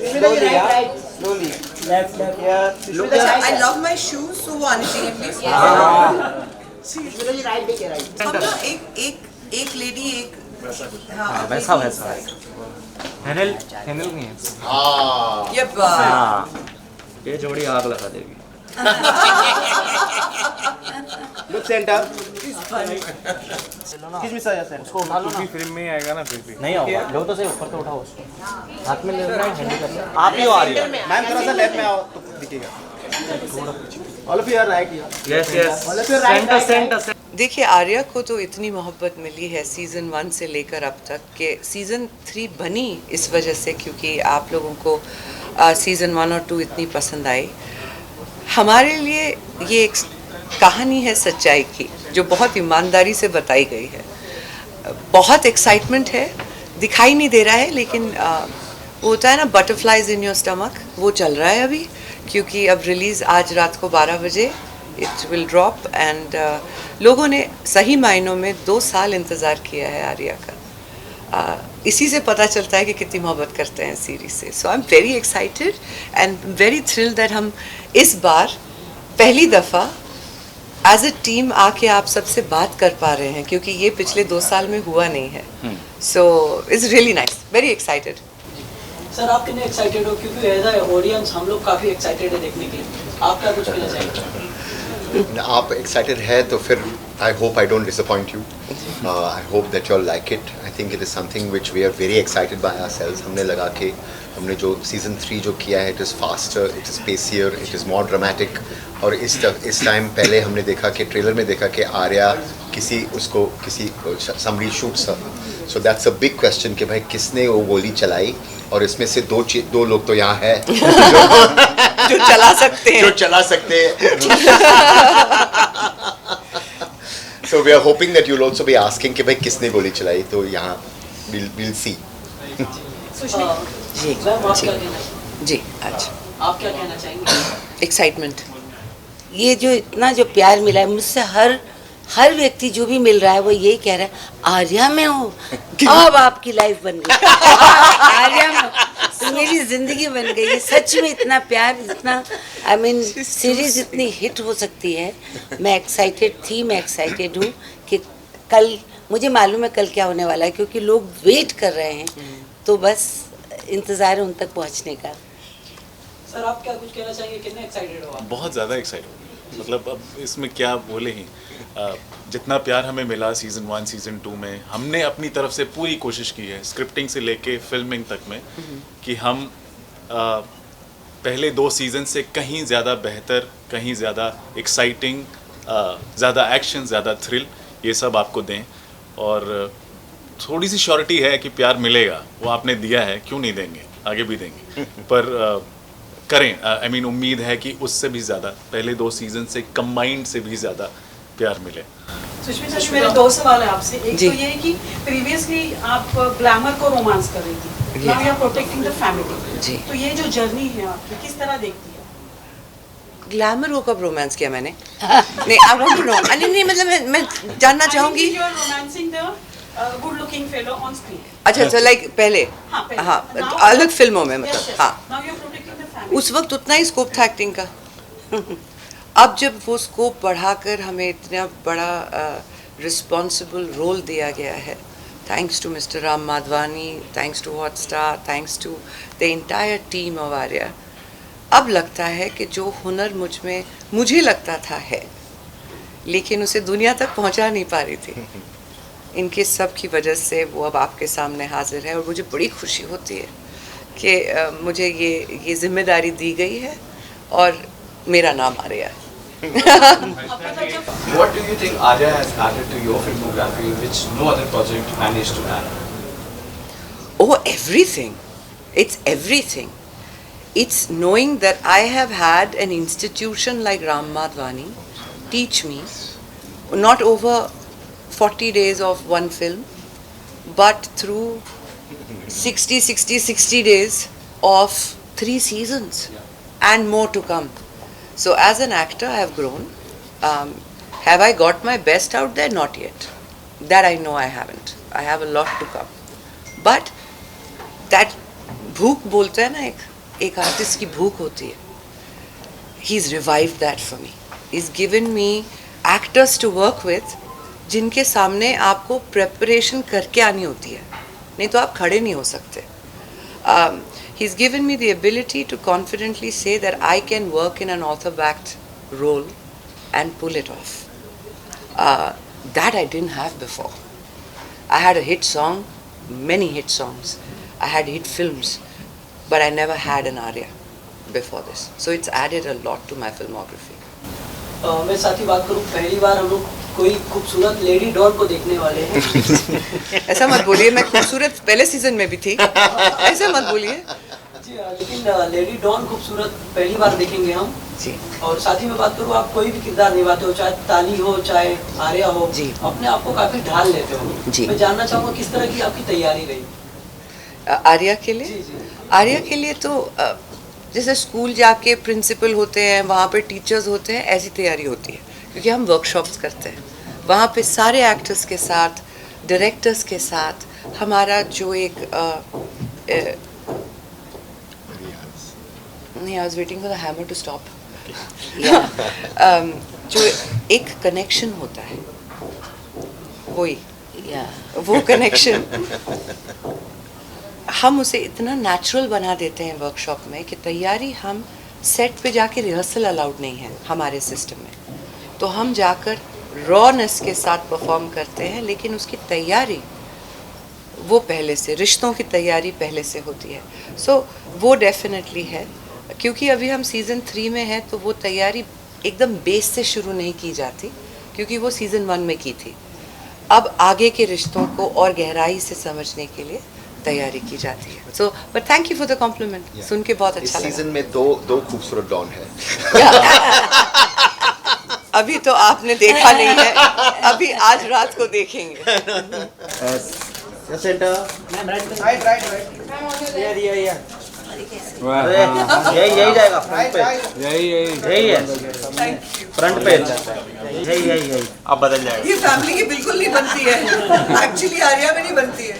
Slowly, yeah. Slowly. Left. Here. Look. I love my shoes, so वो आनी चाहिए please. Right देखिए right. हम ना एक लेडी एक हाँ वैसा हैनल नहीं है। ये ये जोड़ी आग लगा देगी। Look center. Excuse me sir, yes उसको उठा लो ना। फिल्म में आएगा ना फिर भी नहीं होगा। लो तो सही ऊपर तो उठाओ उसको। हाथ में ले लो हैंडल कर लो। आप ही हो आ रही हो। मैम थोड़ा सा लेफ्ट में आओ तो दिखेगा। All of you are right here. Yes All of you are right. Centre. देखिए आर्या को तो इतनी मोहब्बत मिली है सीज़न 1 से लेकर अब तक कि सीज़न 3 बनी इस वजह से क्योंकि आप लोगों को सीज़न 1 और 2 इतनी पसंद आई। हमारे लिए ये एक कहानी है सच्चाई की जो बहुत ईमानदारी से बताई गई है। बहुत एक्साइटमेंट है, दिखाई नहीं दे रहा है लेकिन वो होता है ना बटरफ्लाइज इन योर स्टमक, वो चल रहा है अभी क्योंकि अब रिलीज़ आज रात को 12 बजे इट विल ड्रॉप एंड लोगों ने सही मायनों में 2 साल इंतज़ार किया है आर्या का। इसी से पता चलता है कि कितनी मोहब्बत करते हैं सीरीज से। So I am very excited and very thrilled that हम इस बार पहली दफ़ा एज अ टीम आके आप सबसे बात कर पा रहे हैं क्योंकि ये पिछले 2 साल में हुआ नहीं है। So it's really nice, very excited. Sir आप कितने एक्साइटेड हो क्योंकि एज अ ऑडियंस हम लोग काफ़ी एक्साइटेड है देखने के लिए, आप क्या कुछ कहना चाहेंगे? आप एक्साइटेड है तो फिर I hope I don't disappoint you. I hope that you all like it. I think it is something which we are very excited by ourselves. हमने लगा के हमने जो सीज़न 3 जो किया है it is faster, it is pacier, it is more dramatic. और इस टाइम पहले हमने देखा कि ट्रेलर में देखा कि आर्या किसी summary shoots her. So that's a big question कि भाई किसने वो गोली चलाई और इसमें से दो लोग तो यहाँ है जो चला सकते हैं. So we are hoping that you'll also be asking कि भाई किसने गोली चलाई, तो यहाँ we'll see. जी मैम आप क्या कहना जी आज आप क्या कहना चाहेंगे? एक्साइटमेंट। ये जो इतना जो प्यार मिला है मुझसे, हर व्यक्ति जो भी मिल रहा है वो यही कह रहा है आर्या में हो, अब आपकी लाइफ बन गई। आर्या में तो मेरी जिंदगी बन गई है। सच में इतना प्यार, इतना आई मीन सीरीज इतनी हिट हो सकती है। मैं एक्साइटेड थी, मैं एक्साइटेड हूँ कि कल मुझे मालूम है कल क्या होने वाला है क्योंकि लोग वेट कर रहे हैं, तो बस इंतज़ार है उन तक पहुँचने का। सर आप क्या कुछ कहना चाहेंगे, कितने एक्साइटेड हो आप? बहुत ज़्यादा एक्साइटेड. मतलब अब इसमें क्या बोले ही, जितना प्यार हमें मिला सीज़न 1 सीज़न 2 में, हमने अपनी तरफ से पूरी कोशिश की है स्क्रिप्टिंग से लेके फिल्मिंग तक में कि हम पहले 2 सीज़न से कहीं ज़्यादा बेहतर, कहीं ज़्यादा एक्साइटिंग, ज़्यादा एक्शन, ज़्यादा थ्रिल ये सब आपको दें. और थोड़ी सी श्योरिटी है कि प्यार मिलेगा, वो आपने दिया है, क्यों नहीं देंगे, आगे भी देंगे. पर करें, आई मीन उम्मीद है कि उससे भी ज़्यादा, पहले 2 सीज़न से कंबाइंड से भी ज़्यादा प्यार मिले. सुष्मिता जी मेरे 2 सवाल है आपसे. एक जी. तो ये है कि प्रीवियसली आप ग्लैमर को रोमांस कर रही थी, now you are protecting the family. जी. तो ये जो जर्नी है आपकी किस तरह देखती है? ग्लैमर को कब रोमांस किया मैंने? नहीं, आई वांट टू नो. नहीं मतलब मैं जानना चाहूँगी. You are romancing the good looking fellow on screen. अच्छा लाइक पहले पहले. हाँ Now- अलग फिल्मों में मतलब. Yes, yes. हाँ Now you are protecting the family. उस वक्त उतना ही स्कोप था एक्टिंग का. अब जब वो स्कोप बढ़ाकर हमें इतना बड़ा रिस्पॉन्सिबल रोल दिया गया है, thanks to mister Ram Madhvani, thanks to Hotstar, thanks to the entire team of Aarya, अब लगता है कि जो हुनर मुझे लगता था है, लेकिन उसे दुनिया तक पहुंचा नहीं पा रही थी, इनके सब की वजह से वो अब आपके सामने हाजिर है. और मुझे बड़ी खुशी होती है कि मुझे ये जिम्मेदारी दी गई है और मेरा नाम आर्या है. What do you think Arya has added to your filmography which no other project managed to add? Oh, everything. It's everything. It's knowing that I have had an institution like Ram Madhvani teach me, not over 40 days of one film, but through 60 days of 3 seasons and more to come. So as an actor, I have grown. Have I got my best out there? Not yet. That I know I haven't. I have a lot to come. But that भूख बोलते हैं ना, एक एक artist की भूख होती है, he is revive that for me. He is given me actors to work with जिनके सामने आपको प्रेपरेशन करके आनी होती है, नहीं तो आप खड़े नहीं हो सकते. He's given me the ability to confidently say that I can work in an author-backed role and pull it off. That I didn't have before. I had a hit song, many hit songs. I had hit films, but I never had an aria before this. So it's added a lot to my filmography. मैं साथ ही बात करूं, पहली बार हम लोग कोई खूबसूरत lady don को देखने वाले हैं. ऐसा मत बोलिए, मैं खूबसूरत पहले सीजन में भी थी. ऐसा मत बोलिए जी. लेकिन लेडी डॉन खूबसूरत पहली बार देखेंगे हम जी. और साथ ही मैं बात करूं, आप कोई भी किरदार निभाते हो, चाहे ताली हो चाहे आर्या हो जी, अपने आप को काफी ढाल लेते हो जी. मैं जानना चाहूंगा किस तरह की आपकी तैयारी रही. आर्या के लिए? जी जी. आर्या के लिए तो जैसे स्कूल जाके प्रिंसिपल होते हैं, वहाँ पे टीचर्स होते हैं, ऐसी तैयारी होती है. क्योंकि हम वर्कशॉप्स करते हैं वहाँ पे सारे एक्टर्स के साथ, डायरेक्टर्स के साथ. हमारा जो एक नहीं, I was waiting for the hammer to stop. जो एक कनेक्शन होता है, कोई वो कनेक्शन हम उसे इतना नेचुरल बना देते हैं वर्कशॉप में कि तैयारी, हम सेट पे जाके रिहर्सल अलाउड नहीं है हमारे सिस्टम में. तो हम जाकर रॉनेस के साथ परफॉर्म करते हैं, लेकिन उसकी तैयारी वो पहले से, रिश्तों की तैयारी पहले से होती है. सो वो डेफिनेटली है. क्योंकि अभी हम सीज़न 3 में हैं तो वो तैयारी एकदम बेस से शुरू नहीं की जाती, क्योंकि वो सीज़न 1 में की थी. अब आगे के रिश्तों को और गहराई से समझने के लिए तैयारी की जाती है. So but thank you for the compliment. सुन के बहुत अच्छा लगा. इस सीजन में दो खूबसूरत डॉन है. अभी तो आपने देखा नहीं है, अभी आज रात को देखेंगे. सेंटर राइट यही जाएगा फ्रंट पे. यही है फ्रंट पे. यही अब बदल जाएगा. ये फैमिली की बिल्कुल नहीं बनती है. एक्चुअली आर्या में नहीं बनती है.